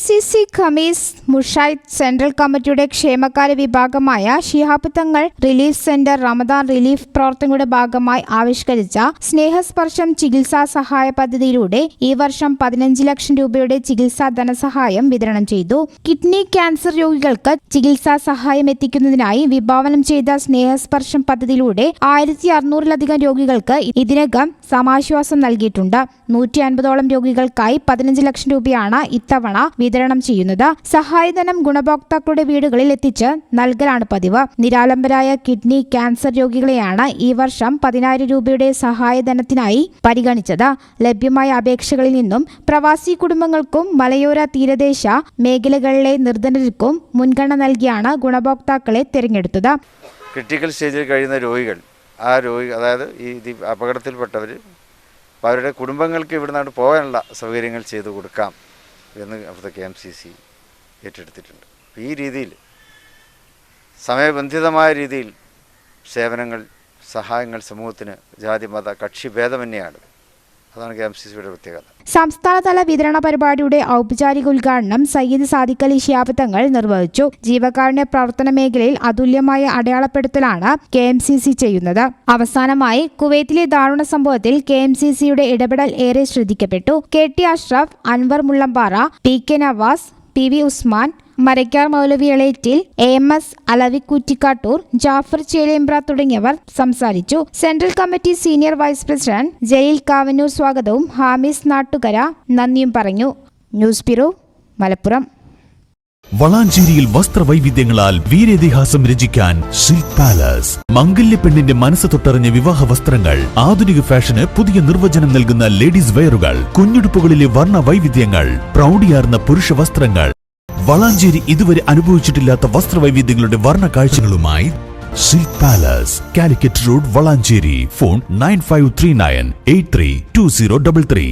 KMCC Khamis മുഷായിദ് central കമ്മിറ്റിയുടെ ക്ഷേമകാര്യ വിഭാഗമായ Shihab Thangal relief centre Ramadan relief പ്രവർത്തനങ്ങളുടെ ഭാഗമായി ആവിഷ്കരിച്ച സ്നേഹസ്പർശം ചികിത്സാ സഹായ പദ്ധതിയിലൂടെ ഈ വർഷം 15 ലക്ഷം രൂപയുടെ ചികിത്സാ ധനസഹായം വിതരണം ചെയ്തു. കിഡ്നി ക്യാൻസർ രോഗികൾക്ക് ചികിത്സാ സഹായം എത്തിക്കുന്നതിനായി വിഭാവനം ചെയ്ത സ്നേഹസ്പർശം പദ്ധതിയിലൂടെ 1600-ലധികം രോഗികൾക്ക് ഇതിനകം സമാശ്വാസം നൽകിയിട്ടുണ്ട്. 150ഓളം രോഗികൾക്കായി 15 ലക്ഷം രൂപയാണ് ഇത്തവണ വിതരണം ചെയ്യുന്നത്. സഹായധനം ഗുണഭോക്താക്കളുടെ വീടുകളിൽ എത്തിച്ച് നൽകലാണ് പതിവ്. നിരാലംബരായ കിഡ്നി ക്യാൻസർ രോഗികളെയാണ് ഈ വർഷം 10,000 രൂപയുടെ സഹായധനത്തിനായി പരിഗണിച്ചത്. ലഭ്യമായ അപേക്ഷകളിൽ നിന്നും പ്രവാസി കുടുംബങ്ങൾക്കും മലയോര തീരദേശ മേഖലകളിലെ നിർധനർക്കും മുൻഗണന നൽകിയാണ് ഗുണഭോക്താക്കളെ തിരഞ്ഞെടുത്തത്. ക്രിട്ടിക്കൽ സ്റ്റേജിൽ കഴിയുന്ന രോഗികൾ, അതായത് ഈ അപകടത്തിൽപ്പെട്ടവർ, അവരുടെ കുടുംബങ്ങൾക്ക് ഇവിടുന്ന് പോകാനുള്ള സൗകര്യങ്ങൾ ചെയ്തു കൊടുക്കാം എന്ന് അവിടുത്തെ KMCC ഏറ്റെടുത്തിട്ടുണ്ട്. ഈ രീതിയിൽ സമയബന്ധിതമായ രീതിയിൽ സേവനങ്ങൾ, സഹായങ്ങൾ സമൂഹത്തിന് ജാതി മത കക്ഷി ഭേദമന്യാണ്. അതാണ് KMCCയുടെ പ്രത്യേകത. സംസ്ഥാനതല വിതരണ പരിപാടിയുടെ ഔപചാരിക ഉദ്ഘാടനം സയ്യിദ് സാദിഖ് അലി ശിഹാബ് തങ്ങൾ നിർവഹിച്ചു. ജീവകാരുണ്യ പ്രവർത്തന മേഖലയിൽ അതുല്യമായ അടയാളപ്പെടുത്തലാണ് KMCC ചെയ്യുന്നത്. അവസാനമായി കുവൈത്തിലെ ദാരുണ സംഭവത്തിൽ KMCCയുടെ ഇടപെടൽ ഏറെ ശ്രദ്ധിക്കപ്പെട്ടു. KT Ashraf, Anwar Mullampara, PK Nawaz, PV Usman, Marakkar മൗലവി എളേറ്റിൽ, AMS അലവി കൂറ്റിക്കാട്ടൂർ, ജാഫർ ചേലേമ്പ്ര തുടങ്ങിയവർ സംസാരിച്ചു. Central committee senior vice president Jaleel Kavannur സ്വാഗതവും ഹാമിസ് നാട്ടുകര നന്ദിയും പറഞ്ഞു. News bureau, Malappuram. വളാഞ്ചേരിയിൽ വസ്ത്രവൈവിധ്യങ്ങളാൽ വീരേതിഹാസം രചിക്കാൻ സിൽക്ക് പാലസ്. മംഗല്യ പെണ്ണിന്റെ മനസ്സ് തൊട്ടറിഞ്ഞ വിവാഹ വസ്ത്രങ്ങൾ, ആധുനിക ഫാഷന് പുതിയ നിർവചനം നൽകുന്ന ലേഡീസ് വെയറുകൾ, കുഞ്ഞുടുപ്പുകളിലെ വർണ്ണ വൈവിധ്യങ്ങൾ, പ്രൗഢിയാർന്ന പുരുഷ വസ്ത്രങ്ങൾ. വളാഞ്ചേരി ഇതുവരെ അനുഭവിച്ചിട്ടില്ലാത്ത വസ്ത്രവൈവിധ്യങ്ങളുടെ വർണ്ണ കാഴ്ചകളുമായി Silk Palace, Calicut road, Valanchery. Phone 9539832033.